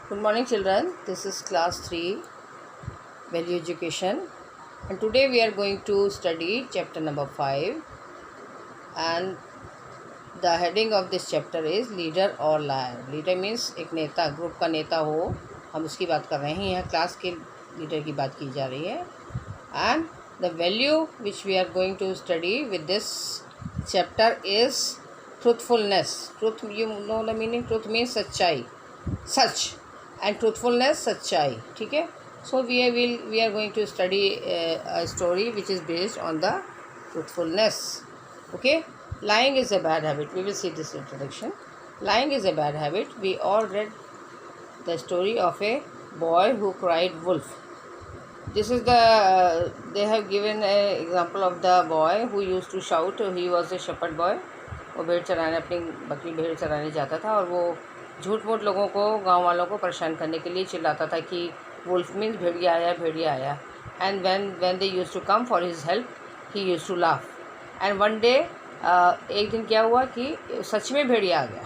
Good morning, children. This is class 3 value education, and today we are going to study chapter number 5, and the heading of this chapter is leader or liar. Leader means एक नेता, group का नेता हो, हम उसकी बात कर रहे हैं. यहाँ क्लास के लीडर की बात की जा रही है. And the value which we are going to study with this chapter is truthfulness. Truth, you know the meaning. Truth means सच्चाई, सच, and truthfulness सच्चाई. ठीक है. So we are going to study a story which is based on the truthfulness. Okay. Lying is a bad habit. We will see this introduction. Lying is a bad habit. We all read the story of a boy who cried wolf. This is the they have given an example of the boy who used to shout. He was a shepherd boy. वो भेड़ चराने, अपनी बकरी भेड़ चराने जाता था, और वो झूठ मूठ लोगों को, गांव वालों को परेशान करने के लिए चिल्लाता था कि वुल्फ मीन्स भेड़िया आया, भेड़िया आया. And when they used to come for his help, he used to laugh. And one day, एक दिन क्या हुआ कि सच में भेड़िया आ गया.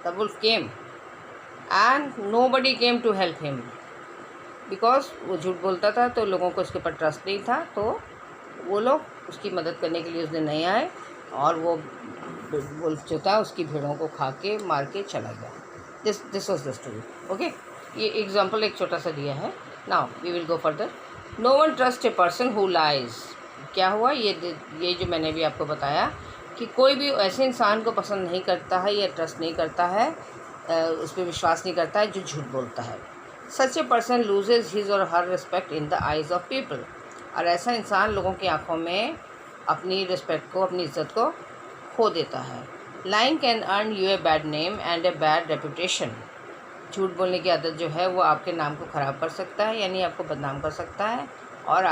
The wolf came and nobody came to help him, because वो झूठ बोलता था, तो लोगों को उसके ऊपर ट्रस्ट नहीं था, तो वो लोग उसकी मदद करने के लिए उस दिन नहीं आए, और वो वुल्फ जो था उसकी भेड़ों को खा के, मार के चला गया. This was the story. Okay, ये एग्जाम्पल एक छोटा सा दिया है. Now we will go further. No one trust a person who lies. क्या हुआ, ये जो मैंने भी आपको बताया कि कोई भी ऐसे इंसान को पसंद नहीं करता है या ट्रस्ट नहीं करता है, उस पर विश्वास नहीं करता है जो झूठ बोलता है. Such a person loses his or her respect in the eyes of people. और ऐसा इंसान लोगों की आंखों में अपनी रिस्पेक्ट को, अपनी इज्जत को खो देता है. Lying can earn U a bad name and a bad reputation. झूठ बोलने की आदत जो है वो आपके नाम को ख़राब कर सकता है, यानी आपको बदनाम कर सकता है. और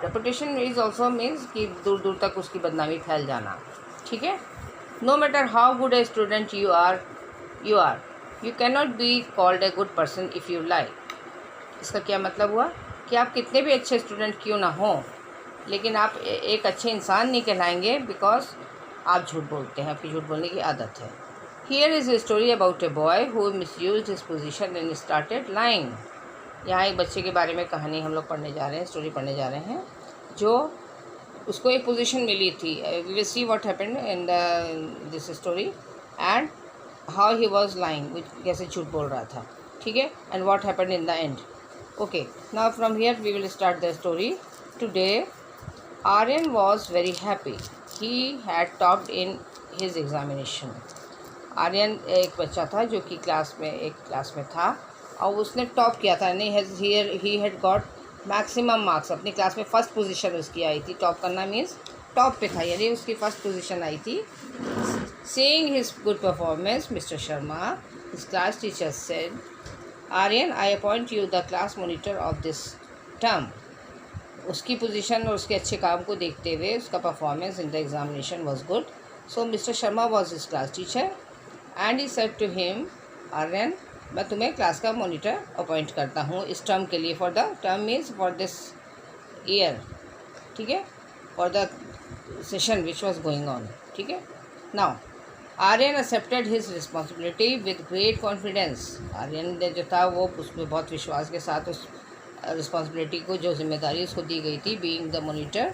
रेपुटेशन इज़ ऑल्सो मीन्स कि दूर दूर तक उसकी बदनामी फैल जाना. ठीक है. No matter how good a student you are you can not be called a good person if you lie. इसका क्या मतलब हुआ कि आप कितने भी अच्छे स्टूडेंट क्यों ना हों, लेकिन आप एक अच्छे इंसान नहीं कहलाएंगे, बिकॉज आप झूठ बोलते हैं, आपकी झूठ बोलने की आदत है. Here is a story about a boy who misused his position and started lying. यहाँ एक बच्चे के बारे में कहानी हम लोग पढ़ने जा रहे हैं, स्टोरी पढ़ने जा रहे हैं, जो उसको एक पोजीशन मिली थी. We will see what happened in this story and how he was lying, कैसे झूठ बोल रहा था. ठीक है. And what happened in the end. Okay, now from here we will start the story. Today Aryan was very happy. He had topped in his examination. Aryan एक बच्चा था जो कि क्लास में था, और उसने टॉप किया था. नहीं, he had got maximum marks. अपनी क्लास में फ़र्स्ट पोजीशन उसकी आई थी. टॉप करना मीन्स टॉप पे था, यानी उसकी फ़र्स्ट पोजीशन आई थी. Seeing his good performance, mister Sharma, his class teacher said, Aryan, I appoint you the class monitor of this term. उसकी पोजीशन और उसके अच्छे काम को देखते हुए, उसका performance in the examination was good, so mister Sharma was his class teacher and he said to him, Aryan, मैं तुम्हें क्लास का मॉनिटर अपॉइंट करता हूँ इस टर्म के लिए. For the term means for this year. ठीक है. For the session which was going on. ठीक है. Now Aryan accepted his responsibility with great confidence. Aryan ने जो था वो उसमें बहुत विश्वास के साथ उस रिस्पॉन्सिबिलिटी को, जो जिम्मेदारी उसको दी गई थी, being the monitor,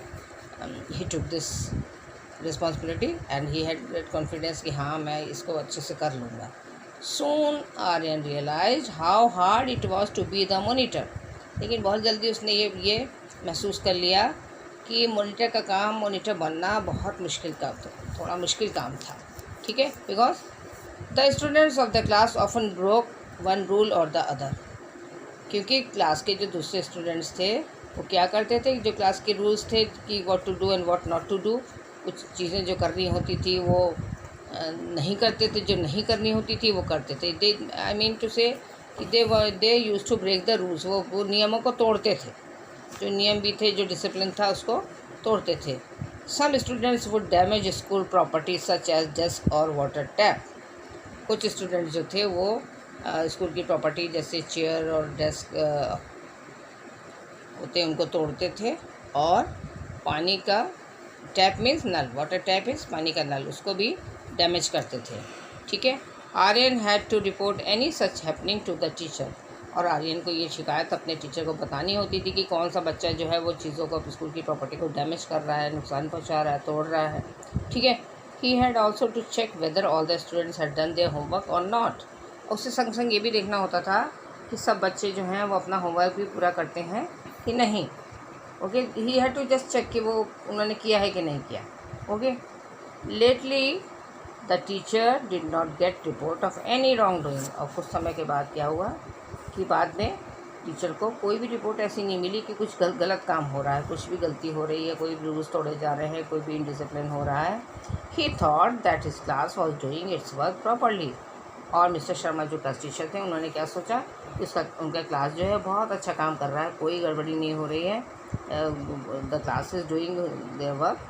he took this responsibility and he had great confidence कि हाँ, मैं इसको अच्छे से कर लूँगा. Soon Aryan realized how hard it was to be the monitor. लेकिन बहुत जल्दी उसने ये महसूस कर लिया कि मॉनिटर का काम, मॉनिटर बनना बहुत मुश्किल काम था, थोड़ा मुश्किल काम था. ठीक है. Because the students of the class often broke one rule और द अदर. क्योंकि क्लास के जो दूसरे स्टूडेंट्स थे वो क्या करते थे, जो क्लास के रूल्स थे कि what to do and what not to do, कुछ चीज़ें जो करनी होती थी वो नहीं करते थे, जो नहीं करनी होती थी वो करते थे. दे, आई मीन टू से कि they use to break the rules. वो नियमों को तोड़ते थे, जो नियम भी थे, जो डिसिप्लिन था, उसको तोड़ते थे. Some students would damage school property such as desk और वाटर टैप. कुछ स्टूडेंट्स जो थे वो स्कूल की प्रॉपर्टी जैसे चेयर और डेस्क होते उनको तोड़ते थे, और पानी का टैप मीन्स नल, वाटर टैप इज़ पानी का नल, उसको भी डैमेज करते थे. ठीक है. Aryan had to report any such happening to the teacher. और आर्यन को ये शिकायत अपने टीचर को बतानी होती थी कि कौन सा बच्चा जो है वो चीज़ों को, स्कूल की प्रॉपर्टी को डैमेज कर रहा है, नुकसान पहुंचा रहा है, तोड़ रहा है। ठीक है। He had also to check whether all the students had done their homework और नॉट। उससे संग संग ये भी देखना होता था कि सब बच्चे जो हैं वो अपना होमवर्क भी पूरा करते हैं कि नहीं। Okay, he had to just check कि वो उन्होंने किया है कि नहीं किया। Okay. Lately the teacher did not get report of any wrong doing. और कुछ समय के बाद क्या हुआ कि बाद में टीचर को कोई भी रिपोर्ट ऐसी नहीं मिली कि कुछ गलत काम हो रहा है, कुछ भी गलती हो रही है, कोई भी रूल्स तोड़े जा रहे हैं, कोई भी इनडिसिप्लिन हो रहा है। ही thought that his class was doing it's work properly. और मिस्टर शर्मा जो क्लास टीचर थे उन्होंने क्या सोचा कि उनका क्लास जो है बहुत अच्छा काम कर रहा है, कोई गड़बड़ी नहीं हो रही है, the class is doing their work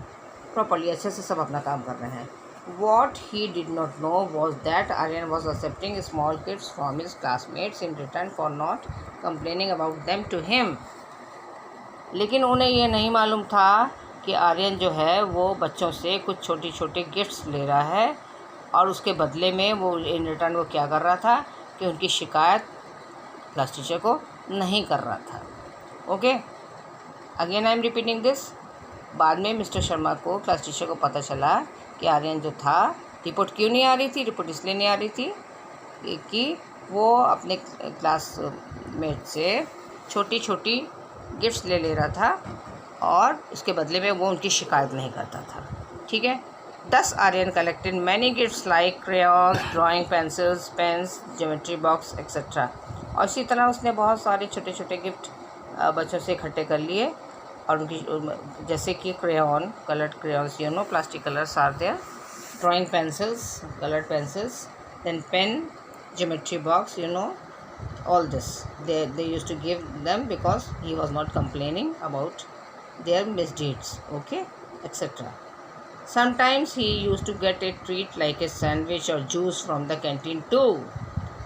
properly, अच्छे से सब अपना काम कर रहे हैं। What he did not know was that Aryan was accepting small gifts from his classmates in return for not complaining about them to him. लेकिन उन्हें ये नहीं मालूम था कि आर्यन जो है वो बच्चों से कुछ छोटी छोटे गिफ्ट्स ले रहा है और उसके बदले में वो इन रिटर्न वो क्या कर रहा था कि उनकी शिकायत क्लास टीचर को नहीं कर रहा था। Okay, again I am repeating this. बाद में मिस्टर शर्मा को, क्लास टीचर को पता चला कि आर्यन जो था, रिपोर्ट क्यों नहीं आ रही थी, रिपोर्ट इसलिए नहीं आ रही थी कि वो अपने क्लासमेट से छोटी छोटी गिफ्ट्स ले रहा था और उसके बदले में वो उनकी शिकायत नहीं करता था। ठीक है। 10 Aryan collected many gifts like crayons, drawing pencils, pens, geometry box etcetera. और इसी तरह उसने बहुत सारे छोटे छोटे गिफ्ट बच्चों से इकट्ठे कर लिए और उनकी, जैसे कि crayon, coloured crayons, plastic colours are there, drawing pencils, coloured pencils, then pen, geometry box, all this they used to give them because he was not complaining about their misdeeds, okay, etc. Sometimes he used to get a treat like a sandwich or juice from the canteen too.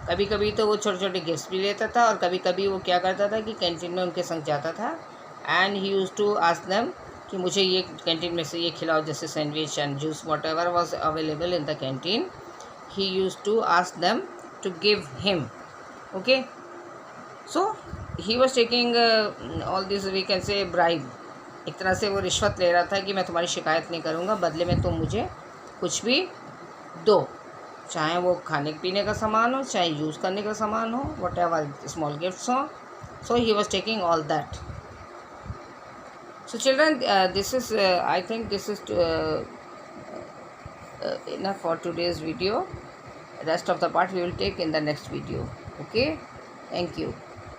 कभी कभी तो वो छोटे छोटे gifts भी लेता था और कभी कभी वो क्या करता था कि कैंटीन में उनके संग जाता था and he used to ask them कि मुझे ये कैंटीन में से ये खिलाओ, जैसे sandwich and juice, whatever was available in the canteen, he used to ask them to give him. Okay, so he was taking all this, we can say bribe. एक तरह से वो रिश्वत ले रहा था कि मैं तुम्हारी शिकायत नहीं करूँगा, बदले में तुम मुझे कुछ भी दो, चाहे वो खाने पीने का सामान हो, चाहे यूज़ करने का सामान हो, वट एवर स्मॉल गिफ्ट्स हो। So he was taking all that. So children, this is I think this is enough for today's video. Rest of the part we will take in the next video. Okay, thank you.